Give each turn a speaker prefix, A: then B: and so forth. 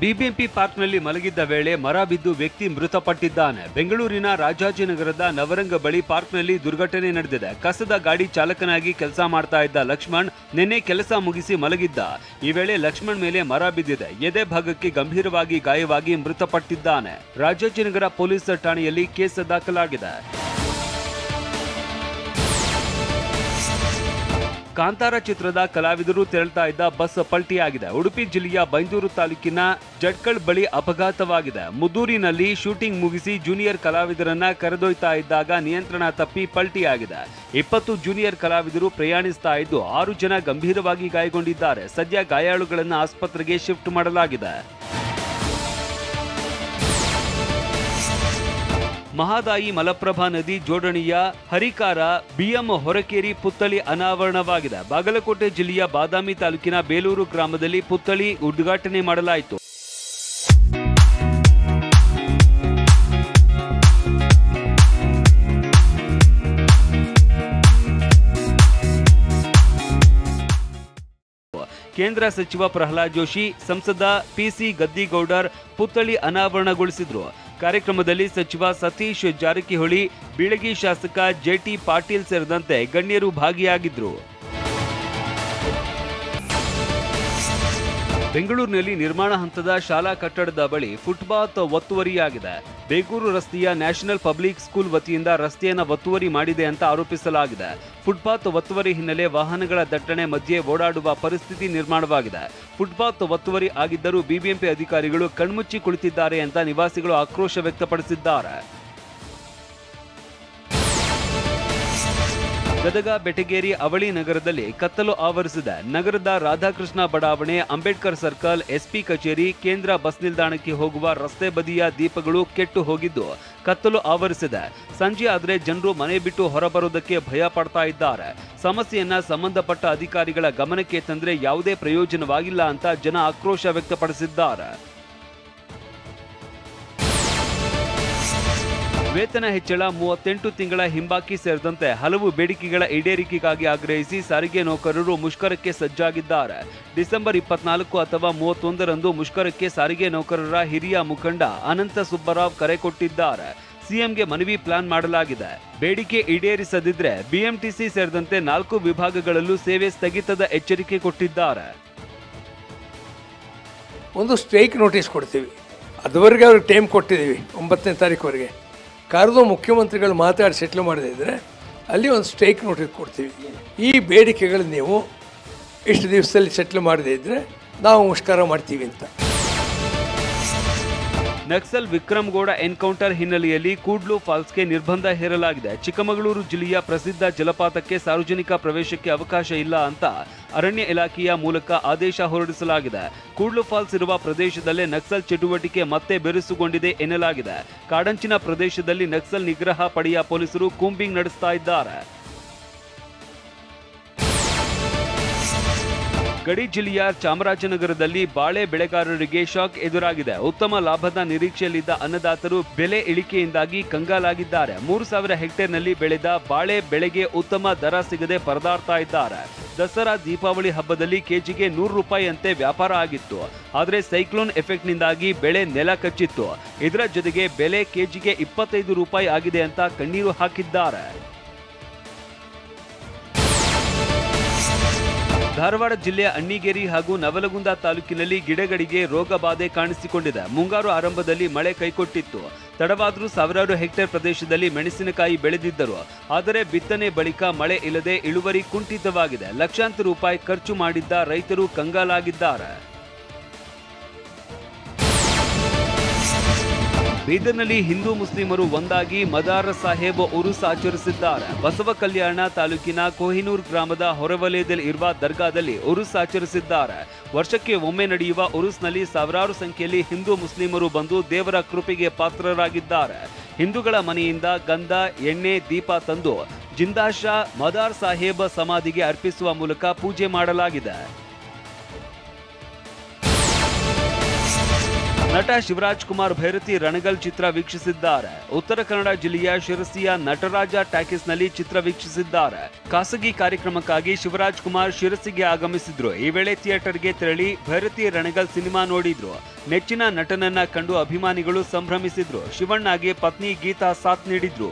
A: BBMP ಪಾರ್ಕ್ನಲ್ಲಿ ಮಲಗಿದ್ದ ವೇಳೆ ಮರ ಬಿದ್ದು ವ್ಯಕ್ತಿ ಮೃತಪಟ್ಟಿದ್ದಾನೆ. ಬೆಂಗಳೂರಿನ ರಾಜಾಜಿನಗರದ ನವರಂಗ ಬಳಿ ಪಾರ್ಕ್ನಲ್ಲಿ ದುರ್ಘಟನೆ ನಡೆದಿದೆ. ಕಸದ ಗಾಡಿ ಚಾಲಕನಾಗಿ ಕೆಲಸ ಮಾಡ್ತಾ ಇದ್ದ ಲಕ್ಷ್ಮಣ್ ನಿನ್ನೆ ಕೆಲಸ ಮುಗಿಸಿ ಮಲಗಿದ್ದ. ಈ ವೇಳೆ ಲಕ್ಷ್ಮಣ್ ಮೇಲೆ ಮರ ಬಿದ್ದಿದೆ. ಎದೆ ಭಾಗಕ್ಕೆ ಗಂಭೀರವಾಗಿ ಗಾಯವಾಗಿ ಮೃತಪಟ್ಟಿದ್ದಾನೆ. ರಾಜಾಜಿನಗರ ಪೊಲೀಸ್ ಠಾಣೆಯಲ್ಲಿ ಕೇಸ್ ದಾಖಲಾಗಿದೆ. ಕಾಂತಾರ ಚಿತ್ರದ ಕಲಾವಿದರು ತೆರಳುತ್ತಾ ಇದ್ದ ಬಸ್ ಪಲ್ಟಿಯಾಗಿದೆ. ಉಡುಪಿ ಜಿಲ್ಲೆಯ ಬೈಂದೂರು ತಾಲೂಕಿನ ಜಡ್ಕಳ್ ಬಳಿ ಅಪಘಾತವಾಗಿದೆ. ಮುದ್ದೂರಿನಲ್ಲಿ ಶೂಟಿಂಗ್ ಮುಗಿಸಿ ಜೂನಿಯರ್ ಕಲಾವಿದರನ್ನ ಕರೆದೊಯ್ತಾ ಇದ್ದಾಗ ನಿಯಂತ್ರಣ ತಪ್ಪಿ ಪಲ್ಟಿಯಾಗಿದೆ. 20 ಜೂನಿಯರ್ ಕಲಾವಿದರು ಪ್ರಯಾಣಿಸ್ತಾ ಇದ್ದು 6 ಜನ ಗಂಭೀರವಾಗಿ ಗಾಯಗೊಂಡಿದ್ದಾರೆ. ಸದ್ಯ ಗಾಯಾಳುಗಳನ್ನು ಆಸ್ಪತ್ರೆಗೆ ಶಿಫ್ಟ್ ಮಾಡಲಾಗಿದೆ. ಮಹದಾಯಿ ಮಲಪ್ರಭಾ ನದಿ ಜೋಡಣೆಯ ಹರಿಕಾರ ಬಿಎಂ ಹೊರಕೇರಿ ಪುತ್ಥಳಿ ಅನಾವರಣವಾಗಿದೆ. ಬಾಗಲಕೋಟೆ ಜಿಲ್ಲೆಯ ಬಾದಾಮಿ ತಾಲೂಕಿನ ಬೇಲೂರು ಗ್ರಾಮದಲ್ಲಿ ಪುತ್ಥಳಿ ಉದ್ಘಾಟನೆ ಮಾಡಲಾಯಿತು. ಕೇಂದ್ರ ಸಚಿವ ಪ್ರಹ್ಲಾದ್ ಜೋಶಿ, ಸಂಸದ ಪಿಸಿ ಗದ್ದಿಗೌಡರ್ ಪುತ್ಥಳಿ ಅನಾವರಣಗೊಳಿಸಿದ್ರು. ಕಾರ್ಯಕ್ರಮದಲ್ಲಿ ಸಚಿವ ಸತೀಶ್ ಜಾರಕಿಹೊಳಿ, ಬೀಳಗಿ ಶಾಸಕ ಜೆಟಿ ಪಾಟೀಲ್ ಸೇರಿದಂತೆ ಗಣ್ಯರು ಭಾಗಿಯಾಗಿದ್ದರು. ಬೆಂಗಳೂರಿನಲ್ಲಿ ನಿರ್ಮಾಣ ಹಂತದ ಶಾಲಾ ಕಟ್ಟಡದ ಬಳಿ ಫುಟ್ಪಾತ್ ಒತ್ತುವರಿಯಾಗಿದೆ. ಬೇಗೂರು ರಸ್ತೆಯ ನ್ಯಾಷನಲ್ ಪಬ್ಲಿಕ್ ಸ್ಕೂಲ್ ವತಿಯಿಂದ ರಸ್ತೆಯನ್ನು ಒತ್ತುವರಿ ಮಾಡಿದೆ ಅಂತ ಆರೋಪಿಸಲಾಗಿದೆ. ಫುಟ್ಪಾತ್ ಒತ್ತುವರಿ ಹಿನ್ನೆಲೆ ವಾಹನಗಳ ದಟ್ಟಣೆ ಮಧ್ಯೆ ಓಡಾಡುವ ಪರಿಸ್ಥಿತಿ ನಿರ್ಮಾಣವಾಗಿದೆ. ಫುಟ್ಪಾತ್ ಒತ್ತುವರಿ ಆಗಿದ್ದರೂ ಬಿಬಿಎಂಪಿ ಅಧಿಕಾರಿಗಳು ಕಣ್ಮುಚ್ಚಿ ಕುಳಿತಿದ್ದಾರೆ ಅಂತ ನಿವಾಸಿಗಳು ಆಕ್ರೋಶ ವ್ಯಕ್ತಪಡಿಸಿದ್ದಾರೆ. ಗದಗ ಬೆಟಗೇರಿ ಅವಳಿ ನಗರದಲ್ಲಿ ಕತ್ತಲು ಆವರಿಸಿದೆ. ನಗರದ ರಾಧಾಕೃಷ್ಣ ಬಡಾವಣೆ, ಅಂಬೇಡ್ಕರ್ ಸರ್ಕಲ್, ಎಸ್ಪಿ ಕಚೇರಿ, ಕೇಂದ್ರ ಬಸ್ ನಿಲ್ದಾಣಕ್ಕೆ ಹೋಗುವ ರಸ್ತೆ ಬದಿಯ ದೀಪಗಳು ಕೆಟ್ಟು ಹೋಗಿದ್ದು ಕತ್ತಲು ಆವರಿಸಿದೆ. ಸಂಜೆ ಆದರೆ ಜನರು ಮನೆ ಬಿಟ್ಟು ಹೊರಬರುವುದಕ್ಕೆ ಭಯ ಪಡ್ತಾ ಇದ್ದಾರೆ. ಸಮಸ್ಯೆಯನ್ನ ಸಂಬಂಧಪಟ್ಟ ಅಧಿಕಾರಿಗಳ ಗಮನಕ್ಕೆ ತಂದ್ರೆ ಯಾವುದೇ ಪ್ರಯೋಜನವಾಗಿಲ್ಲ ಅಂತ ಜನ ಆಕ್ರೋಶ ವ್ಯಕ್ತಪಡಿಸಿದ್ದಾರೆ. ವೇತನ ಹೆಚ್ಚಳ, 38 ತಿಂಗಳ ಹಿಂಬಾಕಿ ಸೇರಿದಂತೆ ಹಲವು ಬೇಡಿಕೆಗಳ ಈಡೇರಿಕೆಗಾಗಿ ಆಗ್ರಹಿಸಿ ಸಾರಿಗೆ ನೌಕರರು ಮುಷ್ಕರಕ್ಕೆ ಸಜ್ಜಾಗಿದ್ದಾರೆ. ಡಿಸೆಂಬರ್ 24 ಅಥವಾ 31ರಂದು ಮುಷ್ಕರಕ್ಕೆ ಸಾರಿಗೆ ನೌಕರರ ಹಿರಿಯ ಮುಖಂಡ ಅನಂತ ಸುಬ್ಬರಾವ್ ಕರೆ ಕೊಟ್ಟಿದ್ದಾರೆ. ಸಿಎಂಗೆ ಮನವಿ ಪ್ಲಾನ್ ಮಾಡಲಾಗಿದೆ. ಬೇಡಿಕೆ ಈಡೇರಿಸದಿದ್ರೆ ಬಿಎಂಟಿಸಿ ಸೇರಿದಂತೆ 4 ವಿಭಾಗಗಳಲ್ಲೂ ಸೇವೆ ಸ್ಥಗಿತದ ಎಚ್ಚರಿಕೆ ಕೊಟ್ಟಿದ್ದಾರೆ.
B: ಒಂದು ಸ್ಟ್ರೈಕ್ ನೋಟಿಸ್ ಕೊಡ್ತೀವಿ, ಅದುವರೆಗೆ ಅವ್ರಿಗೆ ಟೈಮ್ ಕೊಟ್ಟಿದ್ದೀವಿ 9ನೇ ತಾರೀಕುವರೆಗೆ. ಕರೆದು ಮುಖ್ಯಮಂತ್ರಿಗಳು ಮಾತಾಡಿ ಸೆಟ್ಲ್ ಮಾಡದೇ ಇದ್ದರೆ ಅಲ್ಲಿ ಒಂದು ಸ್ಟ್ರೈಕ್ ನೋಟಿಸ್ ಕೊಡ್ತೀವಿ. ಈ ಬೇಡಿಕೆಗಳು ನೀವು ಇಷ್ಟು ದಿವಸದಲ್ಲಿ ಸೆಟ್ಲ್ ಮಾಡದೇ ಇದ್ದರೆ ನಾವು ಮುಷ್ಕರ ಮಾಡ್ತೀವಿ ಅಂತ.
A: ನಕ್ಸಲ್ ವಿಕ್ರಮಗೌಡ ಎನ್ಕೌಂಟರ್ ಹಿನ್ನೆಲೆಯಲ್ಲಿ ಕೂಡ್ಲು ಫಾಲ್ಸ್ಗೆ ನಿರ್ಬಂಧ ಹೇರಲಾಗಿದೆ. ಚಿಕ್ಕಮಗಳೂರು ಜಿಲ್ಲೆಯ ಪ್ರಸಿದ್ಧ ಜಲಪಾತಕ್ಕೆ ಸಾರ್ವಜನಿಕ ಪ್ರವೇಶಕ್ಕೆ ಅವಕಾಶ ಇಲ್ಲ ಅಂತ ಅರಣ್ಯ ಇಲಾಖೆಯ ಮೂಲಕ ಆದೇಶ ಹೊರಡಿಸಲಾಗಿದೆ. ಕೂಡ್ಲು ಫಾಲ್ಸ್ ಇರುವ ಪ್ರದೇಶದಲ್ಲೇ ನಕ್ಸಲ್ ಚಟುವಟಿಕೆ ಮತ್ತೆ ಬೆರೆಸುಗೊಂಡಿದೆ ಎನ್ನಲಾಗಿದೆ. ಕಾಡಂಚಿನ ಪ್ರದೇಶದಲ್ಲಿ ನಕ್ಸಲ್ ನಿಗ್ರಹ ಪಡೆಯ ಪೊಲೀಸರು ಕೂಂಬಿಂಗ್ ನಡೆಸ್ತಾ ಇದ್ದಾರೆ. ಗಡಿ ಜಿಲ್ಲೆಯ ಚಾಮರಾಜನಗರದಲ್ಲಿ ಬಾಳೆ ಬೆಳೆಗಾರರಿಗೆ ಶಾಕ್ ಎದುರಾಗಿದೆ. ಉತ್ತಮ ಲಾಭದ ನಿರೀಕ್ಷೆಯಲ್ಲಿದ್ದ ಅನ್ನದಾತರು ಬೆಲೆ ಇಳಿಕೆಯಿಂದಾಗಿ ಕಂಗಾಲಾಗಿದ್ದಾರೆ. 3000 ಹೆಕ್ಟೇರ್ನಲ್ಲಿ ಬೆಳೆದ ಬಾಳೆ ಬೆಳೆಗೆ ಉತ್ತಮ ದರ ಸಿಗದೆ ಪರದಾಡ್ತಾ ಇದ್ದಾರೆ. ದಸರಾ ದೀಪಾವಳಿ ಹಬ್ಬದಲ್ಲಿ ಕೆಜಿಗೆ 100 ರೂಪಾಯಿ ಅಂತೆ ವ್ಯಾಪಾರ ಆಗಿತ್ತು. ಆದರೆ ಸೈಕ್ಲೋನ್ ಎಫೆಕ್ಟ್ನಿಂದಾಗಿ ಬೆಳೆ ನೆಲ ಕಚ್ಚಿತ್ತು. ಇದರ ಜೊತೆಗೆ ಬೆಲೆ ಕೆಜಿಗೆ 25 ರೂಪಾಯಿ ಆಗಿದೆ ಅಂತ ಕಣ್ಣೀರು ಹಾಕಿದ್ದಾರೆ. ಧಾರವಾಡ ಜಿಲ್ಲೆಯ ಅಣ್ಣಿಗೇರಿ ಹಾಗೂ ನವಲಗುಂದ ತಾಲೂಕಿನಲ್ಲಿ ಗಿಡಗಳಿಗೆ ರೋಗ ಬಾಧೆ ಕಾಣಿಸಿಕೊಂಡಿದೆ. ಮುಂಗಾರು ಆರಂಭದಲ್ಲಿ ಮಳೆ ಕೈಕೊಟ್ಟಿತ್ತು. ತಡವಾದರೂ ಸಾವಿರಾರು ಹೆಕ್ಟೇರ್ ಪ್ರದೇಶದಲ್ಲಿ ಮೆಣಸಿನಕಾಯಿ ಬೆಳೆದಿದ್ದರು. ಆದರೆ ಬಿತ್ತನೆ ಬಳಿಕ ಮಳೆ ಇಲ್ಲದೆ ಇಳುವರಿ ಕುಂಠಿತವಾಗಿದೆ. ಲಕ್ಷಾಂತರ ರೂಪಾಯಿ ಖರ್ಚು ಮಾಡಿದ್ದ ರೈತರು ಕಂಗಾಲಾಗಿದ್ದಾರೆ. ಬೀದರ್ನಲ್ಲಿ ಹಿಂದೂ ಮುಸ್ಲಿಮರು ಒಂದಾಗಿ ಮದಾರ್ ಸಾಹೇಬ್ ಉರುಸ್ ಆಚರಿಸಿದ್ದಾರೆ. ಬಸವ ಕಲ್ಯಾಣ ತಾಲೂಕಿನ ಕೊಹಿನೂರ್ ಗ್ರಾಮದ ಹೊರವಲಯದಲ್ಲಿ ಇರುವ ದರ್ಗಾದಲ್ಲಿ ಉರುಸ್ ಆಚರಿಸಿದ್ದಾರೆ. ವರ್ಷಕ್ಕೆ ಒಮ್ಮೆ ನಡೆಯುವ ಉರುಸ್ನಲ್ಲಿ ಸಾವಿರಾರು ಸಂಖ್ಯೆಯಲ್ಲಿ ಹಿಂದೂ ಮುಸ್ಲಿಮರು ಬಂದು ದೇವರ ಕೃಪೆಗೆ ಪಾತ್ರರಾಗಿದ್ದಾರೆ. ಹಿಂದೂಗಳ ಮನೆಯಿಂದ ಗಂಧ, ಎಣ್ಣೆ, ದೀಪ ತಂದು ಜಿಂದಾಶಾ ಮದಾರ್ ಸಾಹೇಬ್ ಸಮಾಧಿಗೆ ಅರ್ಪಿಸುವ ಮೂಲಕ ಪೂಜೆ ಮಾಡಲಾಗಿದೆ. ನಟ ಶಿವರಾಜ್ ಕುಮಾರ್ ಭೈರತಿ ರಣಗಲ್ ಚಿತ್ರ ವೀಕ್ಷಿಸಿದ್ದಾರೆ. ಉತ್ತರ ಕನ್ನಡ ಜಿಲ್ಲೆಯ ಶಿರಸಿಯ ನಟರಾಜ ಟಾಕೀಸ್ನಲ್ಲಿ ಚಿತ್ರ ವೀಕ್ಷಿಸಿದ್ದಾರೆ. ಖಾಸಗಿ ಕಾರ್ಯಕ್ರಮಕ್ಕಾಗಿ ಶಿವರಾಜ್ ಕುಮಾರ್ ಶಿರಸಿಗೆ ಆಗಮಿಸಿದ್ರು. ಈ ವೇಳೆ ಥಿಯೇಟರ್ಗೆ ತೆರಳಿ ಭೈರತಿ ರಣಗಲ್ ಸಿನಿಮಾ ನೋಡಿದ್ರು. ನೆಚ್ಚಿನ ನಟನನ್ನ ಕಂಡು ಅಭಿಮಾನಿಗಳು ಸಂಭ್ರಮಿಸಿದ್ರು. ಶಿವಣ್ಣಗೆ ಪತ್ನಿ ಗೀತಾ ಸಾಥ್ ನೀಡಿದ್ರು.